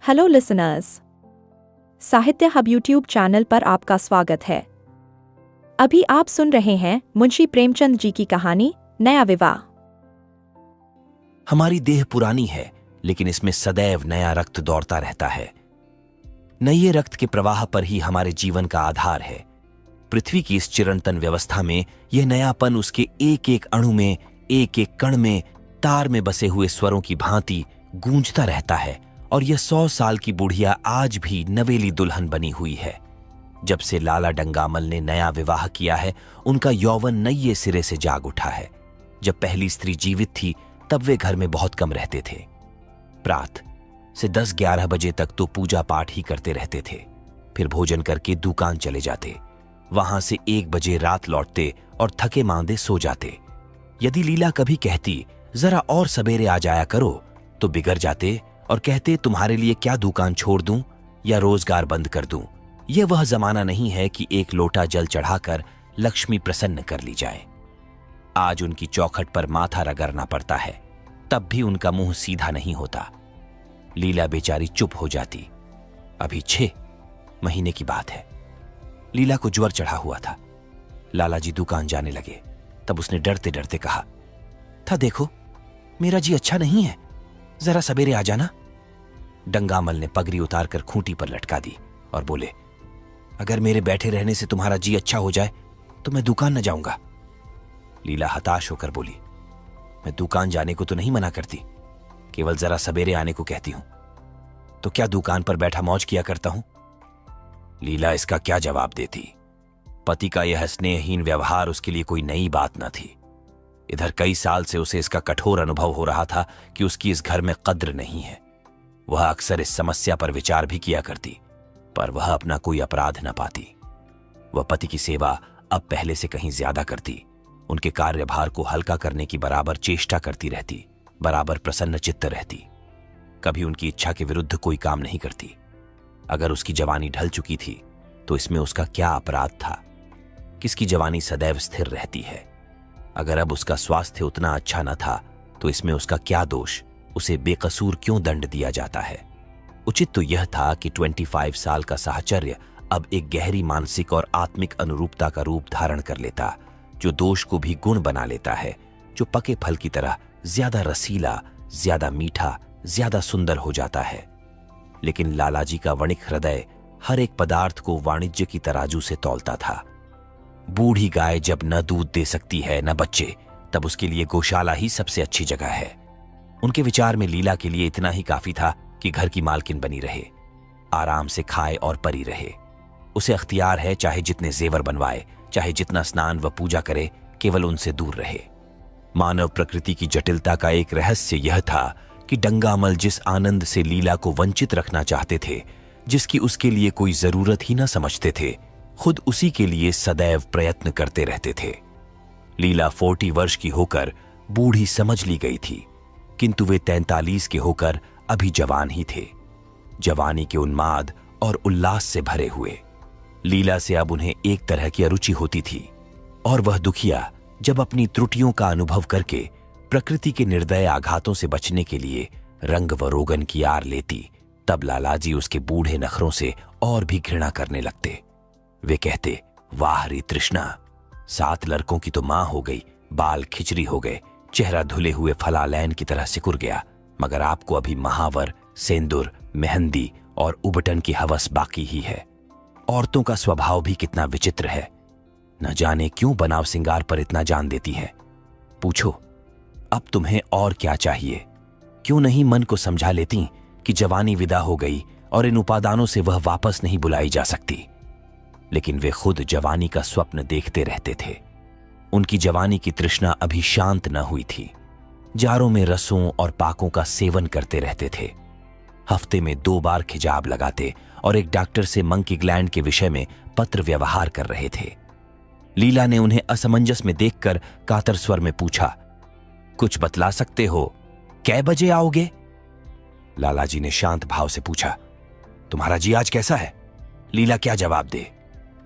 Hello listeners, साहित्य hub YouTube channel पर आपका स्वागत है। अभी आप सुन रहे हैं मुंशी प्रेमचंद जी की कहानी नया विवाह। हमारी देह पुरानी है, लेकिन इसमें सदैव नया रक्त दौड़ता रहता है। नए रक्त के प्रवाह पर ही हमारे जीवन का आधार है। पृथ्वी की इस चिरंतन व्यवस्था में यह नयापन उसके एक एक अणु में, एक एक कण में, तार में बसे हुए स्वरों की भांति गूंजता रहता है। और यह 100 साल की बुढ़िया आज भी नवेली दुल्हन बनी हुई है। जब से लाला डंगामल ने नया विवाह किया है, उनका यौवन नये सिरे से जाग उठा है। जब पहली स्त्री जीवित थी, तब वे घर में बहुत कम रहते थे। प्रात से 10-11 बजे तक तो पूजा पाठ ही करते रहते थे। फिर भोजन करके दुकान चले जाते। वहां से 1 बजे रात लौटते और थके मांदे सो जाते। यदि लीला कभी कहती जरा और सवेरे आ जाया करो, तो बिगड़ जाते और कहते तुम्हारे लिए क्या दुकान छोड़ दूं या रोजगार बंद कर दूं। यह वह जमाना नहीं है कि एक लोटा जल चढ़ाकर लक्ष्मी प्रसन्न कर ली जाए। आज उनकी चौखट पर माथा रगड़ना पड़ता है, तब भी उनका मुंह सीधा नहीं होता। लीला बेचारी चुप हो जाती। अभी 6 महीने की बात है। लीला को ज्वर चढ़ा हुआ था। लाला जी दुकान जाने लगे, तब उसने डरते डरते कहा था, देखो मेरा जी अच्छा नहीं है, जरा सवेरे आ जाना। डंगामल ने पगड़ी उतारकर खूंटी पर लटका दी और बोले, अगर मेरे बैठे रहने से तुम्हारा जी अच्छा हो जाए तो मैं दुकान न जाऊंगा। लीला हताश होकर बोली, मैं दुकान जाने को तो नहीं मना करती, केवल जरा सवेरे आने को कहती हूं। तो क्या दुकान पर बैठा मौज किया करता हूं? लीला इसका क्या जवाब देती। पति का यह स्नेहहीन व्यवहार उसके लिए कोई नई बात न थी। इधर कई साल से उसे इसका कठोर अनुभव हो रहा था कि उसकी इस घर में कद्र नहीं है। वह अक्सर इस समस्या पर विचार भी किया करती, पर वह अपना कोई अपराध न पाती। वह पति की सेवा अब पहले से कहीं ज्यादा करती, उनके कार्यभार को हल्का करने की बराबर चेष्टा करती रहती, बराबर प्रसन्न चित्त रहती। कभी उनकी इच्छा के विरुद्ध कोई काम नहीं करती। अगर उसकी जवानी ढल चुकी थी, तो इसमें उसका क्या अपराध था? किसकी जवानी सदैव स्थिर रहती है? अगर अब उसका स्वास्थ्य उतना अच्छा न था, तो इसमें उसका क्या दोष? उसे बेकसूर क्यों दंड दिया जाता है? उचित तो यह था कि 25 साल का साहचर्य अब एक गहरी मानसिक और आत्मिक अनुरूपता का रूप धारण कर लेता, जो दोष को भी गुण बना लेता है, जो पके फल की तरह ज्यादा रसीला, ज्यादा मीठा, ज्यादा सुंदर हो जाता है। लेकिन लालाजी का वणिक हृदय हर एक पदार्थ को वाणिज्य की तराजू से तौलता था। बूढ़ी गाय जब न दूध दे सकती है न बच्चे, तब उसके लिए गौशाला ही सबसे अच्छी जगह है। उनके विचार में लीला के लिए इतना ही काफी था कि घर की मालकिन बनी रहे, आराम से खाए और परी रहे। उसे अख्तियार है, चाहे जितने जेवर बनवाए, चाहे जितना स्नान व पूजा करे, केवल उनसे दूर रहे। मानव प्रकृति की जटिलता का एक रहस्य यह था कि डंगामल जिस आनंद से लीला को वंचित रखना चाहते थे, जिसकी उसके लिए कोई जरूरत ही न समझते थे, खुद उसी के लिए सदैव प्रयत्न करते रहते थे। लीला 40 वर्ष की होकर बूढ़ी समझ ली गई थी, किंतु वे 43 के होकर अभी जवान ही थे, जवानी के उन्माद और उल्लास से भरे हुए। लीला से अब उन्हें एक तरह की अरुचि होती थी, और वह दुखिया जब अपनी त्रुटियों का अनुभव करके प्रकृति के निर्दय आघातों से बचने के लिए रंग व रोगन की आर लेती, तब लालाजी उसके बूढ़े नखरों से और भी घृणा करने लगते। वे कहते, वाह रे तृष्णा, 7 लड़कों की तो मां हो गई, बाल खिचड़ी हो गए, चेहरा धुले हुए फलालैन की तरह सिकुड़ गया, मगर आपको अभी महावर, सेंदूर, मेहंदी और उबटन की हवस बाकी ही है। औरतों का स्वभाव भी कितना विचित्र है, न जाने क्यों बनाव सिंगार पर इतना जान देती है। पूछो, अब तुम्हें और क्या चाहिए? क्यों नहीं मन को समझा लेती कि जवानी विदा हो गई और इन उपादानों से वह वापस नहीं बुलाई जा सकती। लेकिन वे खुद जवानी का स्वप्न देखते रहते थे। उनकी जवानी की तृष्णा अभी शांत न हुई थी। जारों में रसों और पाकों का सेवन करते रहते थे। हफ्ते में 2 बार खिजाब लगाते और एक डॉक्टर से मंकी ग्लैंड के विषय में पत्र व्यवहार कर रहे थे। लीला ने उन्हें असमंजस में देखकर कातर स्वर में पूछा, कुछ बतला सकते हो, कै बजे आओगे? लालाजी ने शांत भाव से पूछा, तुम्हारा जी आज कैसा है? लीला क्या जवाब दे?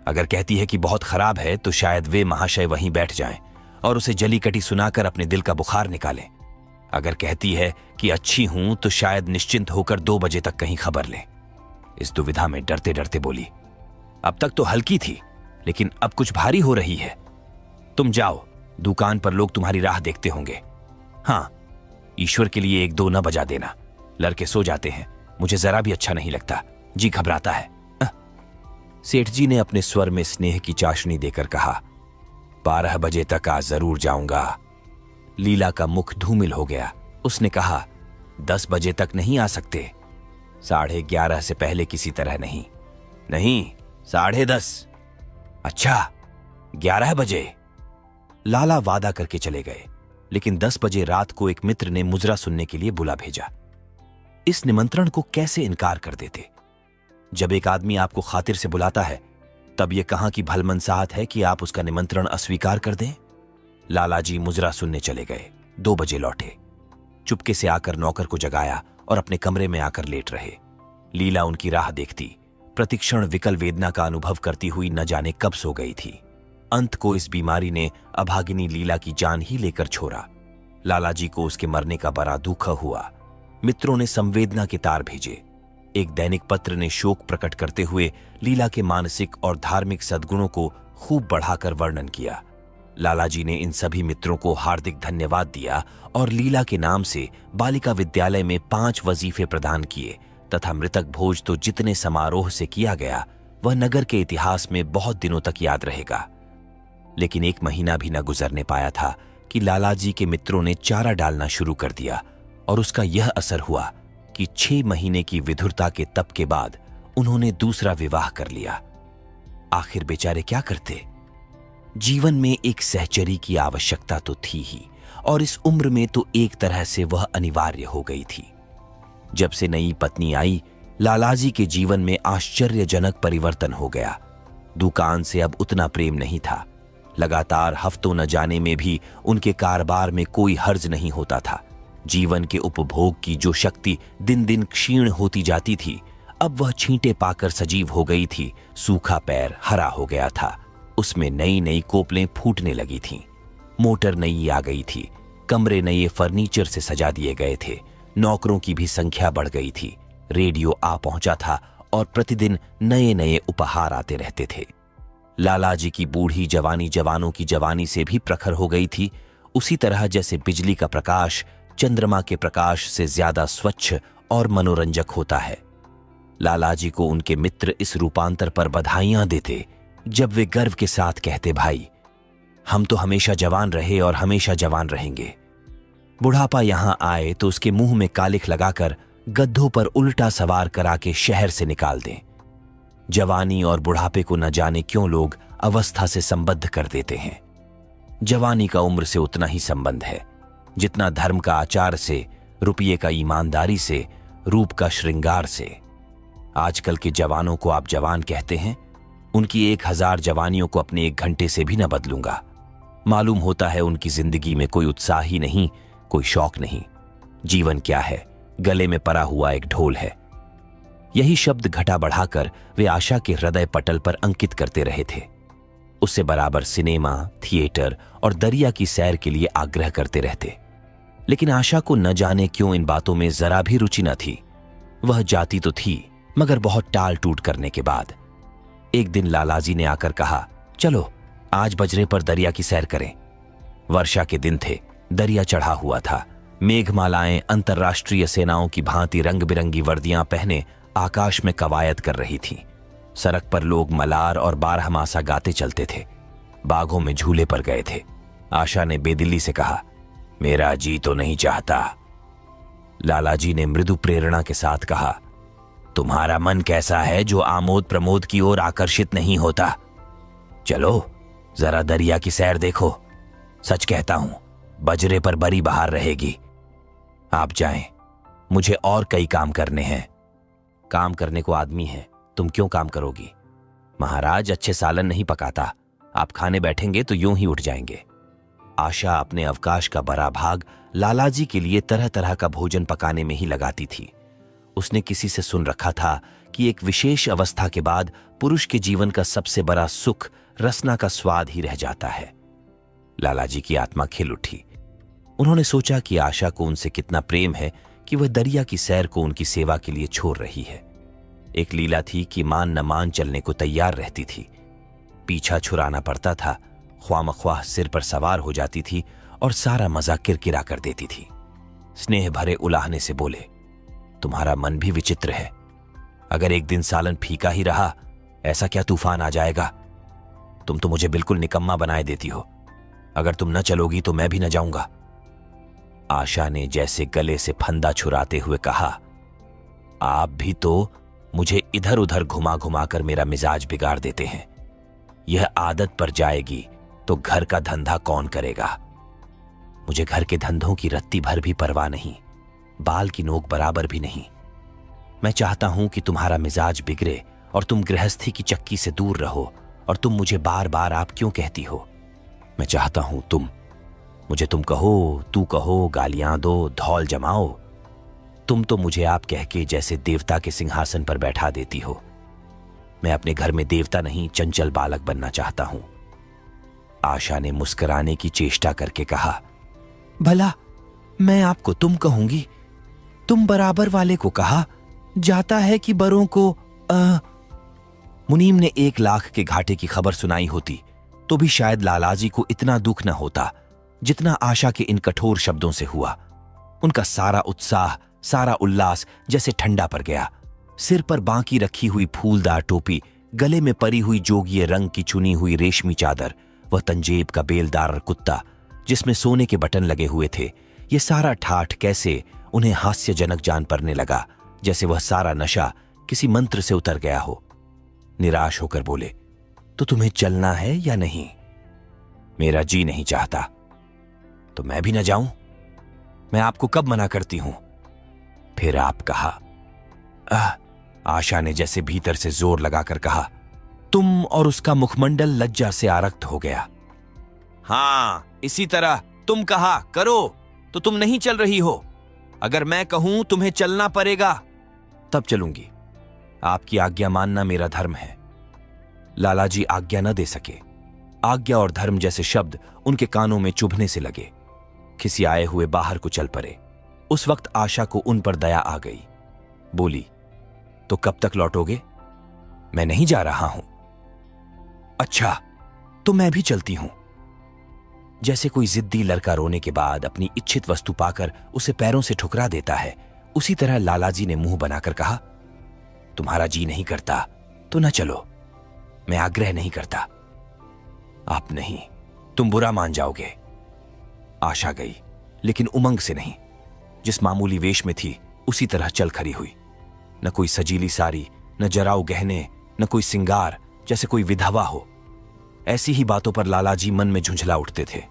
अगर कहती है कि बहुत खराब है, तो शायद वे महाशय वहीं बैठ जाएं और उसे जली कटी सुनाकर अपने दिल का बुखार निकालें। अगर कहती है कि अच्छी हूं तो शायद निश्चिंत होकर 2 बजे तक कहीं खबर लें। इस दुविधा में डरते डरते बोली, अब तक तो हल्की थी, लेकिन अब कुछ भारी हो रही है। तुम जाओ, दुकान पर लोग तुम्हारी राह देखते होंगे। हाँ, ईश्वर के लिए 1-2 न बजा देना, लड़के सो जाते हैं, मुझे जरा भी अच्छा नहीं लगता, जी घबराता है। सेठ जी ने अपने स्वर में स्नेह की चाशनी देकर कहा, 12 बजे तक आज जरूर जाऊंगा। लीला का मुख धूमिल हो गया। उसने कहा, 10 बजे तक नहीं आ सकते? 11:30 से पहले किसी तरह नहीं। नहीं, 10:30। अच्छा, 11 बजे। लाला वादा करके चले गए, लेकिन 10 बजे रात को एक मित्र ने मुजरा सुनने के लिए बुला भेजा। इस निमंत्रण को कैसे इनकार कर देते? जब एक आदमी आपको खातिर से बुलाता है, तब यह कहां की भलमनसाहत है कि आप उसका निमंत्रण अस्वीकार कर दें? लालाजी मुजरा सुनने चले गए। 2 बजे लौटे। चुपके से आकर नौकर को जगाया और अपने कमरे में आकर लेट रहे। लीला उनकी राह देखती, प्रतिक्षण विकल वेदना का अनुभव करती हुई न जाने कब सो गई थी। अंत को इस बीमारी ने अभागिनी लीला की जान ही लेकर छोड़ा। लालाजी को उसके मरने का बड़ा दुख हुआ। मित्रों ने संवेदना के तार भेजे। एक दैनिक पत्र ने शोक प्रकट करते हुए लीला के मानसिक और धार्मिक सद्गुणों को खूब बढ़ाकर वर्णन किया। लालाजी ने इन सभी मित्रों को हार्दिक धन्यवाद दिया और लीला के नाम से बालिका विद्यालय में 5 वजीफे प्रदान किए तथा मृतक भोज तो जितने समारोह से किया गया वह नगर के इतिहास में बहुत दिनों तक याद रहेगा। लेकिन 1 महीना भी न गुजरने पाया था कि लालाजी के मित्रों ने चारा डालना शुरू कर दिया और उसका यह असर हुआ कि 6 महीने की विधुरता के तप के बाद उन्होंने दूसरा विवाह कर लिया। आखिर बेचारे क्या करते? जीवन में एक सहचरी की आवश्यकता तो थी ही, और इस उम्र में तो एक तरह से वह अनिवार्य हो गई थी। जब से नई पत्नी आई, लालाजी के जीवन में आश्चर्यजनक परिवर्तन हो गया। दुकान से अब उतना प्रेम नहीं था। लगातार हफ्तों न जाने में भी उनके कारोबार में कोई हर्ज नहीं होता था। जीवन के उपभोग की जो शक्ति दिन दिन क्षीण होती जाती थी, अब वह छींटे पाकर सजीव हो गई थी। सूखा पैर हरा हो गया था। उसमें नई नई कोपलें फूटने लगी थीं। मोटर नई आ गई थी। कमरे नए फर्नीचर से सजा दिए गए थे। नौकरों की भी संख्या बढ़ गई थी। रेडियो आ पहुंचा था और प्रतिदिन नए नए उपहार आते रहते थे। लालाजी की बूढ़ी जवानी जवानों की जवानी से भी प्रखर हो गई थी। उसी तरह जैसे बिजली का प्रकाश चंद्रमा के प्रकाश से ज्यादा स्वच्छ और मनोरंजक होता है। लालाजी को उनके मित्र इस रूपांतर पर बधाइयां देते, जब वे गर्व के साथ कहते, भाई हम तो हमेशा जवान रहे और हमेशा जवान रहेंगे। बुढ़ापा यहां आए तो उसके मुंह में कालिख लगाकर गद्धों पर उल्टा सवार करा के शहर से निकाल दें। जवानी और बुढ़ापे को न जाने क्यों लोग अवस्था से संबद्ध कर देते हैं। जवानी का उम्र से उतना ही संबंध है जितना धर्म का आचार से, रुपये का ईमानदारी से, रूप का श्रृंगार से। आजकल के जवानों को आप जवान कहते हैं, उनकी 1000 जवानियों को अपने 1 घंटे से भी न बदलूंगा। मालूम होता है उनकी जिंदगी में कोई उत्साह ही नहीं, कोई शौक नहीं। जीवन क्या है? गले में परा हुआ एक ढोल है। यही शब्द घटा बढ़ाकर वे आशा के हृदय पटल पर अंकित करते रहे थे। उससे बराबर सिनेमा, थिएटर और दरिया की सैर के लिए आग्रह करते रहते। लेकिन आशा को न जाने क्यों इन बातों में जरा भी रुचि न थी। वह जाती तो थी, मगर बहुत टाल टूट करने के बाद। एक दिन लालाजी ने आकर कहा, चलो आज बजरे पर दरिया की सैर करें। वर्षा के दिन थे, दरिया चढ़ा हुआ था। मेघमालाएं अंतर्राष्ट्रीय सेनाओं की भांति रंग बिरंगी वर्दियां पहने आकाश में कवायद कर रही थीं। सड़क पर लोग मलार और बारहमासा गाते चलते थे। बागों में झूले पर गए थे। आशा ने बेदिली से कहा, मेरा जी तो नहीं चाहता। लालाजी ने मृदु प्रेरणा के साथ कहा, तुम्हारा मन कैसा है जो आमोद प्रमोद की ओर आकर्षित नहीं होता? चलो जरा दरिया की सैर देखो। सच कहता हूं, बजरे पर बड़ी बहार रहेगी। आप जाएं, मुझे और कई काम करने हैं। काम करने को आदमी है, तुम क्यों काम करोगी? महाराज अच्छे सालन नहीं पकाता, आप खाने बैठेंगे तो यूं ही उठ जाएंगे। आशा अपने अवकाश का बड़ा भाग लालाजी के लिए तरह तरह का भोजन पकाने में ही लगाती थी। उसने किसी से सुन रखा था कि एक विशेष अवस्था के बाद पुरुष के जीवन का सबसे बड़ा सुख रसना का स्वाद ही रह जाता है। लालाजी की आत्मा खिल उठी। उन्होंने सोचा कि आशा को उनसे कितना प्रेम है कि वह दरिया की सैर को उनकी सेवा के लिए छोड़ रही है। एक लीला थी कि मान न मान चलने को तैयार रहती थी। पीछा छुड़ाना पड़ता था, ख्वामख्वाह सिर पर सवार हो जाती थी और सारा मजा किरकिरा कर देती थी। स्नेह भरे उलाहने से बोले, तुम्हारा मन भी विचित्र है। अगर एक दिन सालन फीका ही रहा, ऐसा क्या तूफान आ जाएगा? तुम तो मुझे बिल्कुल निकम्मा बनाए देती हो। अगर तुम न चलोगी तो मैं भी न जाऊंगा। आशा ने जैसे गले से फंदा छुराते हुए कहा, आप भी तो मुझे इधर उधर घुमा घुमा कर मेरा मिजाज बिगाड़ देते हैं। यह आदत पर जाएगी तो घर का धंधा कौन करेगा? मुझे घर के धंधों की रत्ती भर भी परवाह नहीं, बाल की नोक बराबर भी नहीं। मैं चाहता हूं कि तुम्हारा मिजाज बिगड़े और तुम गृहस्थी की चक्की से दूर रहो। और तुम मुझे बार बार आप क्यों कहती हो? मैं चाहता हूं मुझे तुम कहो, तू कहो, गालियां दो, धौल जमाओ। तुम तो मुझे आप कह के जैसे देवता के सिंहासन पर बैठा देती हो। मैं अपने घर में देवता नहीं, चंचल बालक बनना चाहता हूं। आशा ने मुस्कुराने की चेष्टा करके कहा, भला मैं आपको तुम कहूंगी? तुम बराबर वाले को कहा जाता है कि बरों को मुनीम ने 1 लाख के घाटे की खबर सुनाई होती तो भी शायद लालाजी को इतना दुख न होता जितना आशा के इन कठोर शब्दों से हुआ। उनका सारा उत्साह, सारा उल्लास जैसे ठंडा पड़ गया। सिर पर बांकी रखी हुई फूलदार टोपी, गले में परी हुई जोगिए रंग की चुनी हुई रेशमी चादर, वह तंजेब का बेलदार कुत्ता जिसमें सोने के बटन लगे हुए थे, ये सारा ठाठ कैसे उन्हें हास्यजनक जान पड़ने लगा, जैसे वह सारा नशा किसी मंत्र से उतर गया हो। निराश होकर बोले, तो तुम्हें चलना है या नहीं? मेरा जी नहीं चाहता। तो मैं भी न जाऊं? मैं आपको कब मना करती हूं? फिर आप कहा। आशा ने जैसे भीतर से जोर लगाकर कहा, तुम और उसका मुखमंडल लज्जा से आरक्त हो गया। हां, इसी तरह तुम कहा करो तो तुम नहीं चल रही हो। अगर मैं कहूं तुम्हें चलना पड़ेगा तब चलूंगी। आपकी आज्ञा मानना मेरा धर्म है। लालाजी आज्ञा न दे सके। आज्ञा और धर्म जैसे शब्द उनके कानों में चुभने से लगे। खिसियाए हुए बाहर को चल पड़े। उस वक्त आशा को उन पर दया आ गई। बोली, तो कब तक लौटोगे? मैं नहीं जा रहा हूं। अच्छा, तो मैं भी चलती हूं। जैसे कोई जिद्दी लड़का रोने के बाद अपनी इच्छित वस्तु पाकर उसे पैरों से ठुकरा देता है, उसी तरह लालाजी ने मुंह बनाकर कहा, तुम्हारा जी नहीं करता तो न चलो। मैं आग्रह नहीं करता। आप नहीं, तुम बुरा मान जाओगे। आशा गई, लेकिन उमंग से नहीं। जिस मामूली वेश में थी उसी तरह चल खड़ी हुई। न कोई सजीली साड़ी, न जराऊ गहने, न कोई सिंगार, जैसे कोई विधवा हो। ऐसी ही बातों पर लालाजी मन में झुंझला उठते थे।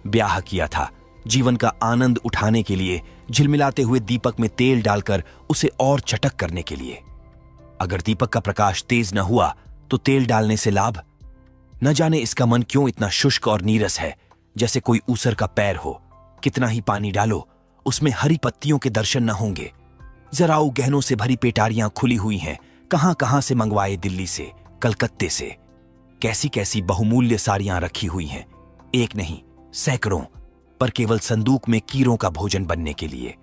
ब्याह किया था जीवन का आनंद उठाने के लिए, झिलमिलाते हुए दीपक में तेल डालकर उसे और चटक करने के लिए। अगर दीपक का प्रकाश तेज न हुआ तो तेल डालने से लाभ? न जाने इसका मन क्यों इतना शुष्क और नीरस है, जैसे कोई ऊसर का पैर हो। कितना ही पानी डालो, उसमें हरी पत्तियों के दर्शन न होंगे। जराऊ गहनों से भरी पेटारियां खुली हुई हैं, कहां कहां से मंगवाए, दिल्ली से, कलकत्ते से। कैसी कैसी बहुमूल्य साड़ियां रखी हुई हैं, एक नहीं सैकड़ों, पर केवल संदूक में कीरों का भोजन बनने के लिए।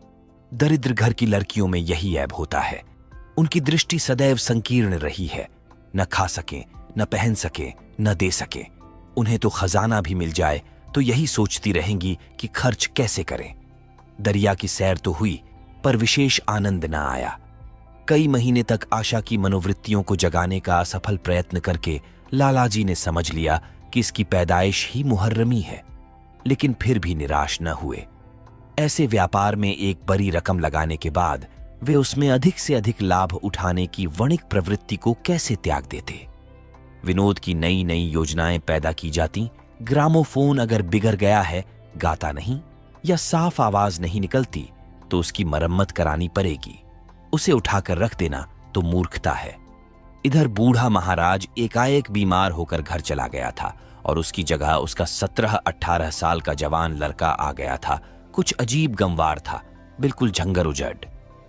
दरिद्र घर की लड़कियों में यही ऐब होता है। उनकी दृष्टि सदैव संकीर्ण रही है। न खा सके, न पहन सके, न दे सके। उन्हें तो खजाना भी मिल जाए तो यही सोचती रहेंगी कि खर्च कैसे करें। दरिया की सैर तो हुई, पर विशेष आनंद न आया। कई महीने तक आशा की मनोवृत्तियों को जगाने का असफल प्रयत्न करके लालाजी ने समझ लिया कि इसकी पैदाइश ही मुहर्रमी है, लेकिन फिर भी निराश न हुए। ऐसे व्यापार में एक बड़ी रकम लगाने के बाद वे उसमें अधिक से अधिक लाभ उठाने की वणिक प्रवृत्ति को कैसे त्याग देते? विनोद की नई नई योजनाएं पैदा की जाती। ग्रामोफोन अगर बिगड़ गया है, गाता नहीं या साफ आवाज नहीं निकलती, तो उसकी मरम्मत करानी पड़ेगी। उसे उठाकर रख देना तो मूर्खता है। इधर बूढ़ा महाराज एकाएक बीमार होकर घर चला गया था और उसकी जगह उसका 17-18 साल का जवान लड़का आ गया था। कुछ अजीब गंवार था, बिल्कुल झंगर उजड़।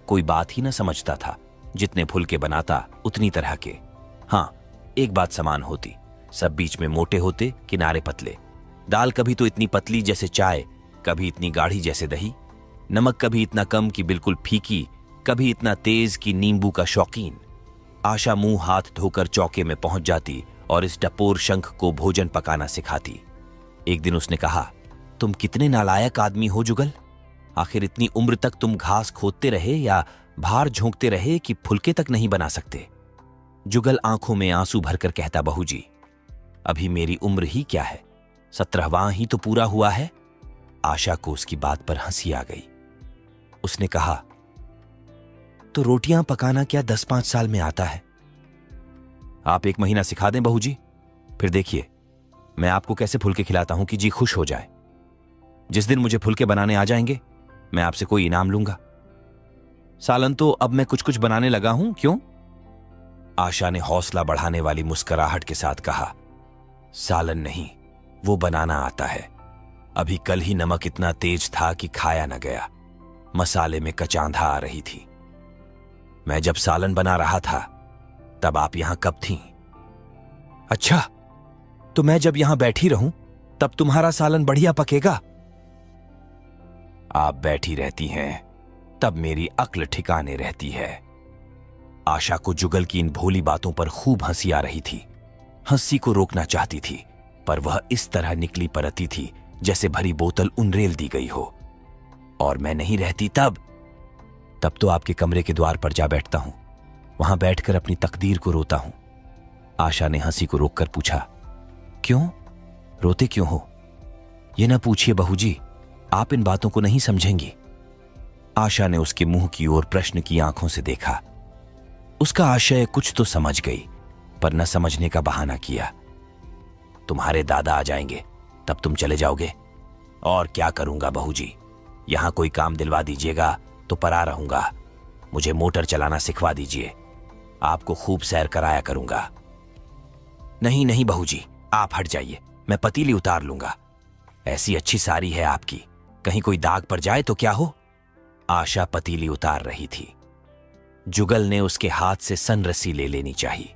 कोई बात ही न समझता था। जितने फुलके बनाता उतनी तरह के। हाँ, एक बात समान होती, सब बीच में मोटे होते, किनारे पतले। दाल कभी तो इतनी पतली जैसे चाय, कभी इतनी गाढ़ी जैसे दही, नमक कभी इतना कम कि बिल्कुल फीकी, कभी इतना तेज कि नींबू का शौकीन। आशा मुंह हाथ धोकर चौके में पहुंच जाती और इस डपोर शंख को भोजन पकाना सिखाती। एक दिन उसने कहा, तुम कितने नालायक आदमी हो जुगल। आखिर इतनी उम्र तक तुम घास खोदते रहे या भार झोंकते रहे कि फुलके तक नहीं बना सकते। जुगल आंखों में आंसू भरकर कहता, बहू जी, अभी मेरी उम्र ही क्या है, 17वां ही तो पूरा हुआ है। आशा को उसकी बात पर हंसी आ गई। उसने कहा, तो रोटियां पकाना क्या 10-5 साल में आता है? आप 1 महीना सिखा दें बहू जी, फिर देखिए मैं आपको कैसे फुलके खिलाता हूं कि जी खुश हो जाए। जिस दिन मुझे फुलके बनाने आ जाएंगे मैं आपसे कोई इनाम लूंगा। सालन तो अब मैं कुछ कुछ बनाने लगा हूं, क्यों? आशा ने हौसला बढ़ाने वाली मुस्कुराहट के साथ कहा, सालन नहीं, वो बनाना आता है। अभी कल ही नमक इतना तेज था कि खाया न गया, मसाले में कचांधा आ रही थी। मैं जब सालन बना रहा था तब आप यहां कब थीं? अच्छा, तो मैं जब यहां बैठी रहूं तब तुम्हारा सालन बढ़िया पकेगा। आप बैठी रहती हैं तब मेरी अक्ल ठिकाने रहती है। आशा को जुगल की इन भोली बातों पर खूब हंसी आ रही थी। हंसी को रोकना चाहती थी पर वह इस तरह निकली परती थी जैसे भरी बोतल उनरेल दी गई हो। और मैं नहीं रहती तब तो आपके कमरे के द्वार पर जा बैठता हूं, वहां बैठकर अपनी तकदीर को रोता हूं। आशा ने हंसी को रोककर पूछा, क्यों रोते क्यों हो? ये ना पूछिए बहू जी, आप इन बातों को नहीं समझेंगी। आशा ने उसके मुंह की ओर प्रश्न की आंखों से देखा। उसका आशय कुछ तो समझ गई पर न समझने का बहाना किया। तुम्हारे दादा आ जाएंगे तब तुम चले जाओगे। और क्या करूंगा बहू जी, यहां कोई काम दिलवा दीजिएगा तो परा रहूंगा। मुझे मोटर चलाना सिखवा दीजिए, आपको खूब सैर कराया करूंगा। नहीं नहीं बहू जी, आप हट जाइए, मैं पतीली उतार लूंगा। ऐसी अच्छी साड़ी है आपकी, कहीं कोई दाग पड़ जाए तो क्या हो। आशा पतीली उतार रही थी। जुगल ने उसके हाथ से सनरसी ले लेनी चाहिए।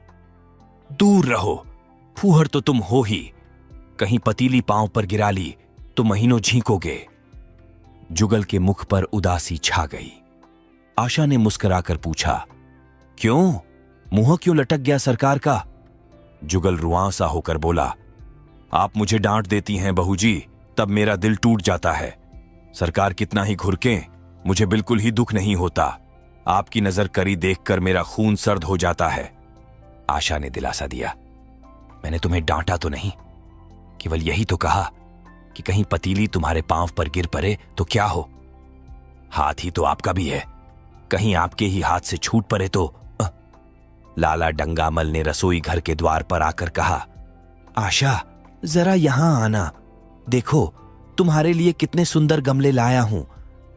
दूर रहो, फूहड़ तो तुम हो ही, कहीं पतीली पांव पर गिरा ली तो महीनों झींकोगे। जुगल के मुख पर उदासी छा गई। आशा ने मुस्कुराकर पूछा, क्यों, मुंह क्यों लटक गया सरकार का? जुगल रुआंसा होकर बोला, आप मुझे डांट देती हैं बहू जी, तब मेरा दिल टूट जाता है। सरकार कितना ही घुरकें, मुझे बिल्कुल ही दुख नहीं होता। आपकी नजर करी देखकर मेरा खून सर्द हो जाता है। आशा ने दिलासा दिया, मैंने तुम्हें डांटा तो नहीं, केवल यही तो कहा कि कहीं पतीली तुम्हारे पांव पर गिर पड़े तो क्या हो। हाथ ही तो आपका भी है, कहीं आपके ही हाथ से छूट पड़े तो। लाला डंगामल ने रसोई घर के द्वार पर आकर कहा, आशा जरा यहां आना, देखो तुम्हारे लिए कितने सुंदर गमले लाया हूं,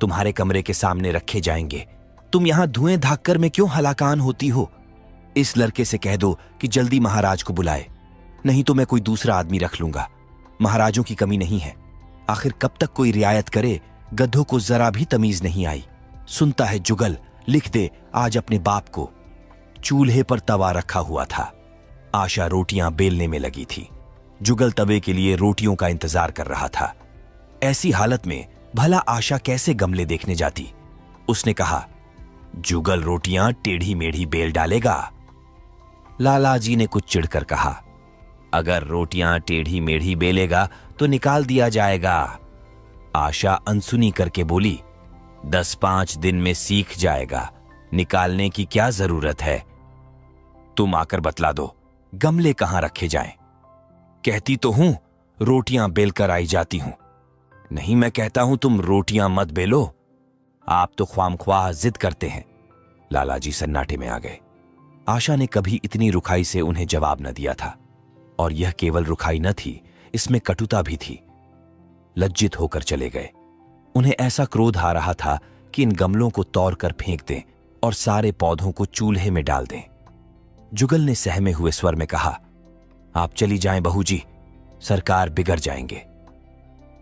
तुम्हारे कमरे के सामने रखे जाएंगे। तुम यहां धुएं धाककर में क्यों हलाकान होती हो? इस लड़के से कह दो कि जल्दी महाराज को बुलाए, नहीं तो मैं कोई दूसरा आदमी रख लूंगा। महाराजों की कमी नहीं है, आखिर कब तक कोई रियायत करे, गधों को जरा भी तमीज नहीं आई। सुनता है जुगल, लिख दे आज अपने बाप को। चूल्हे पर तवा रखा हुआ था। आशा रोटियां बेलने में लगी थी। जुगल तवे के लिए रोटियों का इंतजार कर रहा था। ऐसी हालत में भला आशा कैसे गमले देखने जाती? उसने कहा, जुगल रोटियां टेढ़ी मेढ़ी बेल डालेगा। लालाजी ने कुछ चिढ़कर कहा, अगर रोटियां टेढ़ी मेढ़ी बेलेगा तो निकाल दिया जाएगा। आशा अनसुनी करके बोली, 10-5 दिन में सीख जाएगा, निकालने की क्या जरूरत है। तुम आकर बतला दो गमले कहां रखे जाएं। कहती तो हूं रोटियां बेलकर आई जाती हूं। नहीं, मैं कहता हूं तुम रोटियां मत बेलो, आप तो ख्वामख्वाह जिद करते हैं। लालाजी सन्नाटे में आ गए। आशा ने कभी इतनी रुखाई से उन्हें जवाब न दिया था, और यह केवल रुखाई न थी, इसमें कटुता भी थी। लज्जित होकर चले गए। उन्हें ऐसा क्रोध आ रहा था कि इन गमलों को तौड़ कर फेंक दें और सारे पौधों को चूल्हे में डाल दें। जुगल ने सहमे हुए स्वर में कहा, आप चली जाएं बहू जी, सरकार बिगड़ जाएंगे।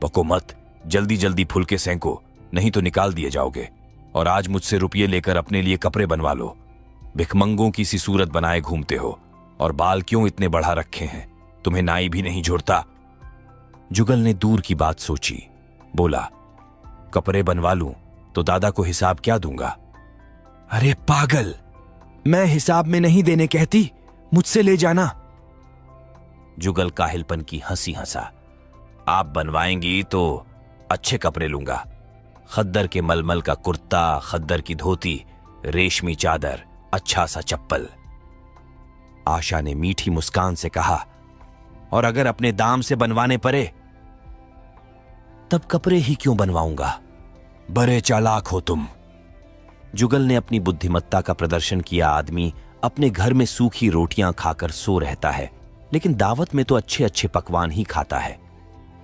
पको मत, जल्दी जल्दी फुलके सेंको, नहीं तो निकाल दिए जाओगे। और आज मुझसे रुपये लेकर अपने लिए कपड़े बनवा लो। भिखमंगों की सी सूरत बनाए घूमते हो, और बाल क्यों इतने बढ़ा रखे हैं, तुम्हें नाई भी नहीं झुरता। जुगल ने दूर की बात सोची, बोला, कपड़े बनवा लूं तो दादा को हिसाब क्या दूंगा? अरे पागल, मैं हिसाब में नहीं देने कहती, मुझसे ले जाना। जुगल काहिलपन की हंसी हंसा। आप बनवाएंगी तो अच्छे कपड़े लूंगा, खद्दर के मलमल का कुर्ता, खद्दर की धोती, रेशमी चादर, अच्छा सा चप्पल। आशा ने मीठी मुस्कान से कहा, और अगर अपने दाम से बनवाने पड़े तब कपड़े ही क्यों बनवाऊंगा? बड़े चालाक हो तुम। जुगल ने अपनी बुद्धिमत्ता का प्रदर्शन किया। आदमी अपने घर में सूखी रोटियां खाकर सो रहता है, लेकिन दावत में तो अच्छे अच्छे पकवान ही खाता है।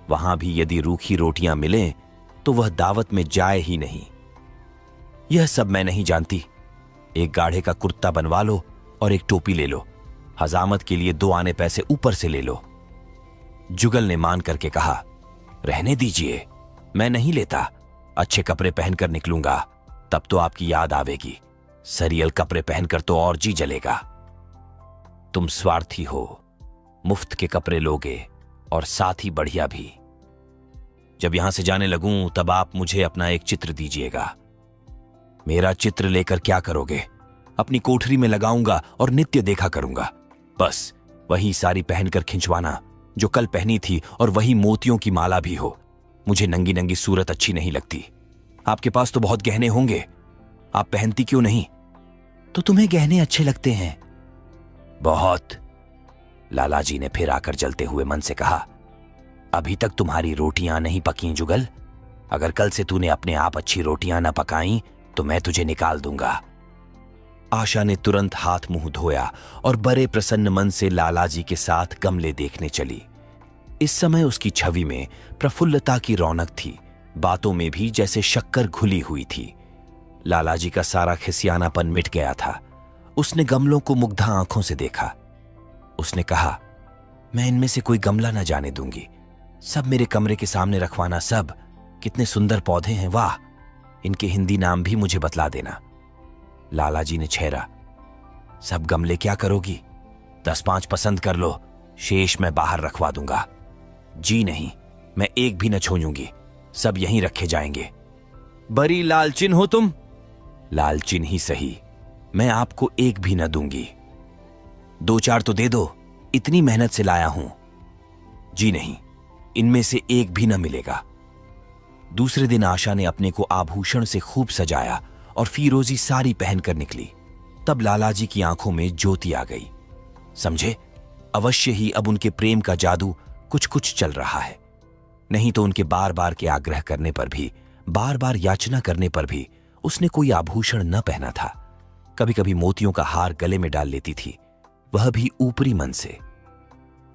वहां भी यदि रूखी रोटियां मिलें तो वह दावत में जाए ही नहीं। यह सब मैं नहीं जानती। एक गाढ़े का कुर्ता बनवा लो और एक टोपी ले लो। हजामत के लिए 2 आने पैसे ऊपर से ले लो। जुगल ने मान करके कहा, रहने दीजिए, मैं नहीं लेता। अच्छे कपड़े पहनकर निकलूंगा, तब तो आपकी याद आवेगी। सरियल कपड़े पहनकर तो और जी जलेगा। तुम स्वार्थी हो, मुफ्त के कपड़े लोगे और साथ ही बढ़िया भी। जब यहां से जाने लगूं तब आप मुझे अपना एक चित्र दीजिएगा। मेरा चित्र लेकर क्या करोगे? अपनी कोठरी में लगाऊंगा और नित्य देखा करूंगा। बस वही साड़ी पहनकर खिंचवाना जो कल पहनी थी, और वही मोतियों की माला भी हो। मुझे नंगी नंगी सूरत अच्छी नहीं लगती। आपके पास तो बहुत गहने होंगे, आप पहनती क्यों नहीं? तो तुम्हें गहने अच्छे लगते हैं? बहुत। लालाजी ने फिर आकर जलते हुए मन से कहा, अभी तक तुम्हारी रोटियां नहीं पकी जुगल। अगर कल से तूने अपने आप अच्छी रोटियां न पकाई तो मैं तुझे निकाल दूंगा। आशा ने तुरंत हाथ मुंह धोया और बड़े प्रसन्न मन से लालाजी के साथ गमले देखने चली। इस समय उसकी छवि में प्रफुल्लता की रौनक थी, बातों में भी जैसे शक्कर घुली हुई थी। लालाजी का सारा खिसियानापन मिट गया था। उसने गमलों को मुग्धा आंखों से देखा। उसने कहा, मैं इनमें से कोई गमला न जाने दूंगी। सब मेरे कमरे के सामने रखवाना। सब कितने सुंदर पौधे हैं, वाह! इनके हिंदी नाम भी मुझे बतला देना। लालाजी ने छेड़ा, सब गमले क्या करोगी? 10-5 पसंद कर लो, शेष मैं बाहर रखवा दूंगा। जी नहीं, मैं एक भी न छोड़ूंगी, सब यहीं रखे जाएंगे। बड़ी लालचिन हो तुम। लालचिन ही सही, मैं आपको एक भी न दूंगी। 2-4 तो दे दो, इतनी मेहनत से लाया हूं। जी नहीं, इनमें से एक भी न मिलेगा। दूसरे दिन आशा ने अपने को आभूषण से खूब सजाया और फीरोजी साड़ी पहनकर निकली। तब लालाजी की आंखों में ज्योति आ गई। समझे, अवश्य ही अब उनके प्रेम का जादू कुछ कुछ चल रहा है। नहीं तो उनके बार बार के आग्रह करने पर भी, बार बार याचना करने पर भी उसने कोई आभूषण न पहना था। कभी कभी मोतियों का हार गले में डाल लेती थी, वह भी ऊपरी मन से।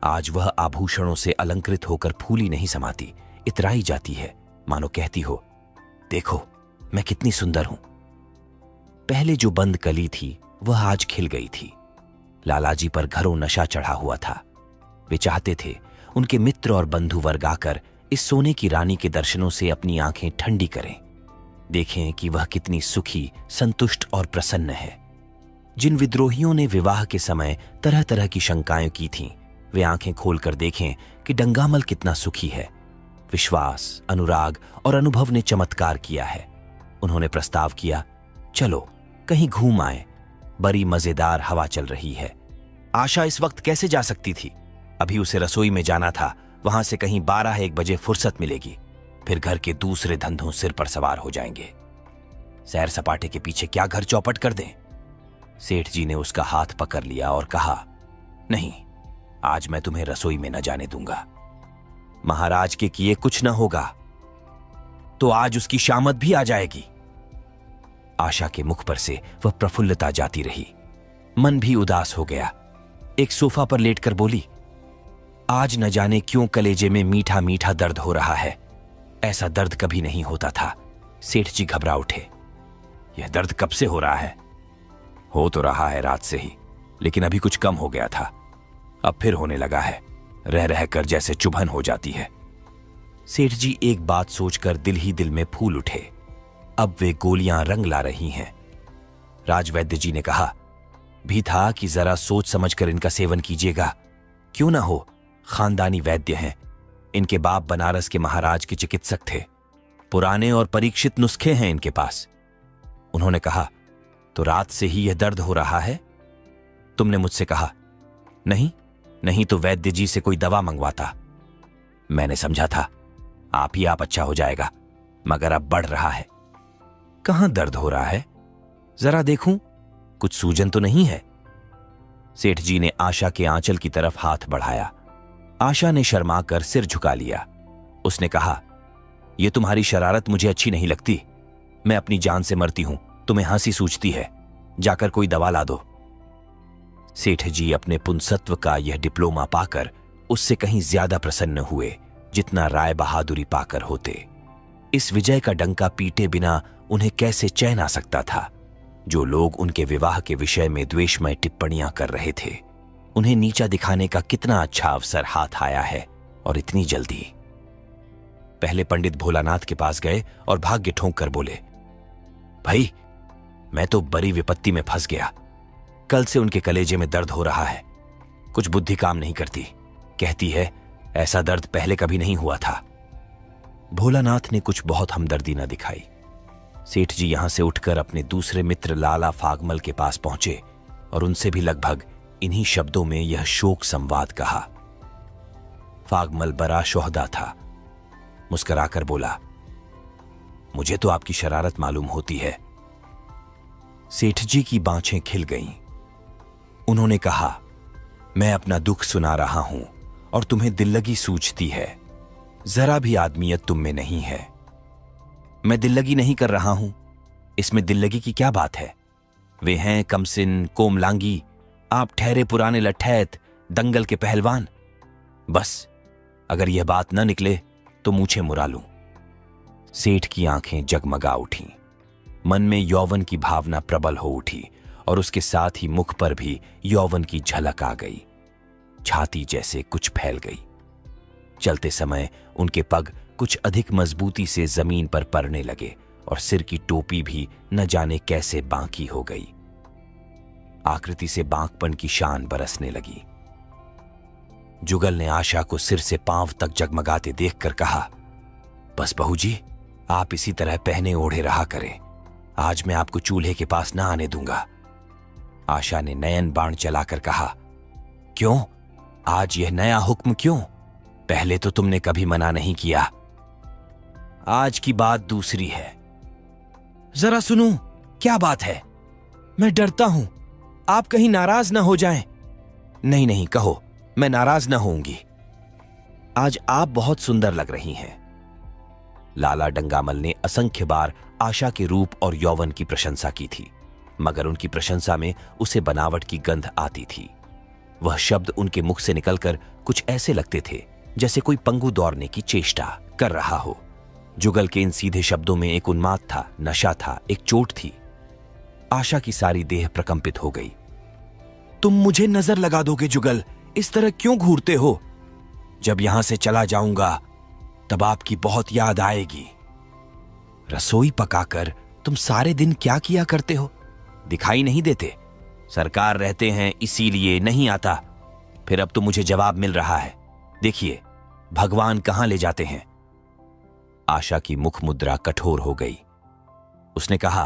आज वह आभूषणों से अलंकृत होकर फूली नहीं समाती, इतराई जाती है, मानो कहती हो, देखो मैं कितनी सुंदर हूं। पहले जो बंद कली थी वह आज खिल गई थी। लालाजी पर घरों नशा चढ़ा हुआ था। वे चाहते थे उनके मित्र और बंधु वर्ग आकर इस सोने की रानी के दर्शनों से अपनी आंखें ठंडी करें, देखें कि वह कितनी सुखी, संतुष्ट और प्रसन्न है। जिन विद्रोहियों ने विवाह के समय तरह तरह की शंकाएं की थीं, वे आंखें खोलकर देखें कि डंगामल कितना सुखी है। विश्वास, अनुराग और अनुभव ने चमत्कार किया है। उन्होंने प्रस्ताव किया, चलो कहीं घूम आए, बड़ी मजेदार हवा चल रही है। आशा इस वक्त कैसे जा सकती थी? अभी उसे रसोई में जाना था, वहां से कहीं 12-1 बजे फुर्सत मिलेगी, फिर घर के दूसरे धंधों सिर पर सवार हो जाएंगे। सैर सपाटे के पीछे क्या घर चौपट कर दें? सेठ जी ने उसका हाथ पकड़ लिया और कहा, नहीं, आज मैं तुम्हें रसोई में न जाने दूंगा। महाराज के किए कुछ न होगा तो आज उसकी शामत भी आ जाएगी। आशा के मुख पर से वह प्रफुल्लता जाती रही, मन भी उदास हो गया। एक सोफा पर लेटकर बोली, आज न जाने क्यों कलेजे में मीठा मीठा दर्द हो रहा है। ऐसा दर्द कभी नहीं होता था। सेठ जी घबरा उठे, यह दर्द कब से हो रहा है? हो तो रहा है रात से ही, लेकिन अभी कुछ कम हो गया था, अब फिर होने लगा है, रह रहकर जैसे चुभन हो जाती है। सेठ जी एक बात सोचकर दिल ही दिल में फूल उठे। अब वे गोलियां रंग ला रही हैं। राजवैद्य जी ने कहा भी था कि जरा सोच समझकर इनका सेवन कीजिएगा। क्यों ना हो, खानदानी वैद्य हैं। इनके बाप बनारस के महाराज के चिकित्सक थे। पुराने और परीक्षित नुस्खे हैं इनके पास। उन्होंने कहा, तो रात से ही यह दर्द हो रहा है? तुमने मुझसे कहा, नहीं तो वैद्य जी से कोई दवा मंगवाता। मैंने समझा था आप ही आप अच्छा हो जाएगा, मगर अब बढ़ रहा है। कहां दर्द हो रहा है? जरा देखूं, कुछ सूजन तो नहीं है? सेठ जी ने आशा के आंचल की तरफ हाथ बढ़ाया। आशा ने शर्माकर सिर झुका लिया। उसने कहा, यह तुम्हारी शरारत मुझे अच्छी नहीं लगती। मैं अपनी जान से मरती हूं, तुम्हें हंसी सूझती है। जाकर कोई दवा ला दो। सेठ जी अपने पुंसत्व का यह डिप्लोमा पाकर उससे कहीं ज्यादा प्रसन्न हुए जितना राय बहादुरी पाकर होते। इस विजय का डंका पीटे बिना उन्हें कैसे चैन आ सकता था? जो लोग उनके विवाह के विषय में द्वेषमय टिप्पणियां कर रहे थे, उन्हें नीचा दिखाने का कितना अच्छा अवसर हाथ आया है, और इतनी जल्दी। पहले पंडित भोलानाथ के पास गए और भाग्य ठोंक कर बोले, भाई मैं तो बड़ी विपत्ति में फंस गया। कल से उनके कलेजे में दर्द हो रहा है। कुछ बुद्धि काम नहीं करती। कहती है ऐसा दर्द पहले कभी नहीं हुआ था। भोलानाथ ने कुछ बहुत हमदर्दी न दिखाई। सेठ जी यहां से उठकर अपने दूसरे मित्र लाला फागमल के पास पहुंचे और उनसे भी लगभग इन्हीं शब्दों में यह शोक संवाद कहा। फागमल बड़ा शोहदा था। मुस्कुराकर बोला, मुझे तो आपकी शरारत मालूम होती है। सेठ जी की बाँछें खिल गईं। उन्होंने कहा, मैं अपना दुख सुना रहा हूं और तुम्हें दिल्लगी सूझती है। जरा भी आदमियत तुम में नहीं है। मैं दिल्लगी नहीं कर रहा हूं, इसमें दिल्लगी की क्या बात है? वे हैं कमसिन, कोमलांगी, आप ठहरे पुराने लठैत, दंगल के पहलवान। बस अगर यह बात न निकले तो मूछें मुड़ा लूं। सेठ की आंखें जगमगा उठीं। मन में यौवन की भावना प्रबल हो उठी और उसके साथ ही मुख पर भी यौवन की झलक आ गई। छाती जैसे कुछ फैल गई। चलते समय उनके पग कुछ अधिक मजबूती से जमीन पर पड़ने लगे और सिर की टोपी भी न जाने कैसे बांकी हो गई। आकृति से बांकपन की शान बरसने लगी। जुगल ने आशा को सिर से पांव तक जगमगाते देखकर कहा, बस बहू जी, आप इसी तरह पहने ओढ़े रहा करें। आज मैं आपको चूल्हे के पास ना आने दूंगा। आशा ने नयन बाण चलाकर कहा, क्यों? आज यह नया हुक्म क्यों? पहले तो तुमने कभी मना नहीं किया। आज की बात दूसरी है। जरा सुनो, क्या बात है? मैं डरता हूं आप कहीं नाराज ना हो जाएं। नहीं कहो, मैं नाराज ना होऊंगी। आज आप बहुत सुंदर लग रही हैं। लाला डंगामल ने असंख्य बार आशा के रूप और यौवन की प्रशंसा की थी, मगर उनकी प्रशंसा में उसे बनावट की गंध आती थी। वह शब्द उनके मुख से निकलकर कुछ ऐसे लगते थे जैसे कोई पंगु दौड़ने की चेष्टा कर रहा हो। जुगल के इन सीधे शब्दों में एक उन्माद था, नशा था, एक चोट थी। आशा की सारी देह प्रकंपित हो गई। तुम मुझे नजर लगा दोगे जुगल? इस तरह क्यों घूरते हो? जब यहां से चला जाऊंगा तब आपकी बहुत याद आएगी। रसोई पकाकर तुम सारे दिन क्या किया करते हो? दिखाई नहीं देते? सरकार रहते हैं इसीलिए नहीं आता। फिर अब तो मुझे जवाब मिल रहा है। देखिए भगवान कहां ले जाते हैं। आशा की मुख मुद्रा कठोर हो गई। उसने कहा,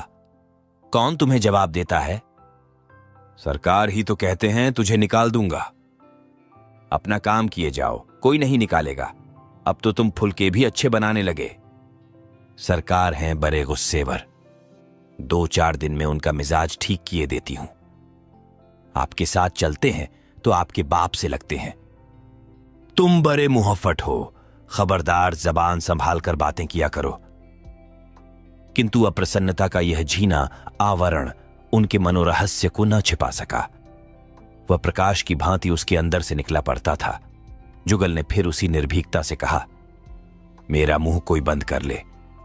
कौन तुम्हें जवाब देता है? सरकार ही तो कहते हैं तुझे निकाल दूंगा। अपना काम किए जाओ, कोई नहीं निकालेगा। अब तो तुम फुलके भी अच्छे बनाने लगे। सरकार हैं बड़े गुस्सेवर। 2-4 दिन में उनका मिजाज ठीक किए देती हूं। आपके साथ चलते हैं तो आपके बाप से लगते हैं। तुम बड़े मुहफ्फट हो, खबरदार जबान संभाल कर बातें किया करो। किंतु अप्रसन्नता का यह झीना आवरण उनके मनोरहस्य को न छिपा सका। वह प्रकाश की भांति उसके अंदर से निकला पड़ता था। जुगल ने फिर उसी निर्भीकता से कहा, मेरा मुंह कोई बंद कर ले।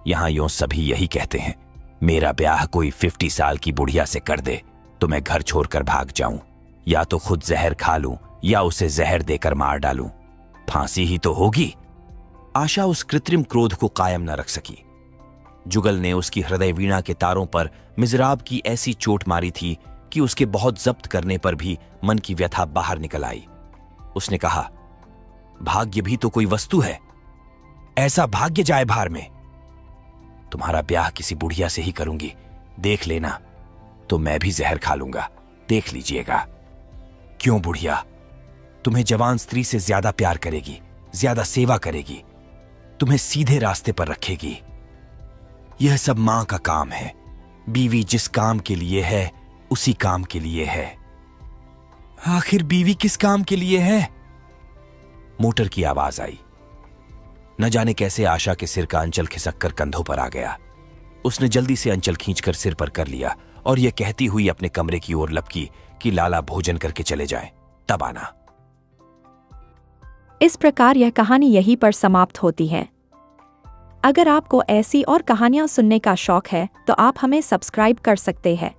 यहां यों सभी यही कहते हैं। मेरा ब्याह कोई 50 साल की बुढ़िया से कर दे तो मैं घर छोड़कर भाग जाऊं, या तो खुद जहर खा लूं या उसे जहर देकर मार डालूं। फांसी ही तो होगी। आशा उस कृत्रिम क्रोध को कायम न रख सकी। जुगल ने उसकी हृदय वीणा के तारों पर मिजराब की ऐसी चोट मारी थी कि उसके बहुत जब्त करने पर भी मन की व्यथा बाहर निकल आई। उसने कहा, भाग्य भी तो कोई वस्तु है। ऐसा भाग्य जाए भार में। तुम्हारा ब्याह किसी बुढ़िया से ही करूंगी, देख लेना। तो मैं भी जहर खा लूंगा, देख लीजिएगा। क्यों बुढ़िया? तुम्हें जवान स्त्री से ज्यादा प्यार करेगी, ज्यादा सेवा करेगी, तुम्हें सीधे रास्ते पर रखेगी। यह सब मां का काम है। बीवी जिस काम के लिए है उसी काम के लिए है। आखिर बीवी किस काम के लिए है? मोटर की आवाज आई। न जाने कैसे आशा के सिर का अंचल खिसक कर कंधों पर आ गया। उसने जल्दी से अंचल खींचकर सिर पर कर लिया और यह कहती हुई अपने कमरे की ओर लपकी कि लाला भोजन करके चले जाएं, तब आना। इस प्रकार यह कहानी यहीं पर समाप्त होती है। अगर आपको ऐसी और कहानियां सुनने का शौक है तो आप हमें सब्सक्राइब कर सकते हैं।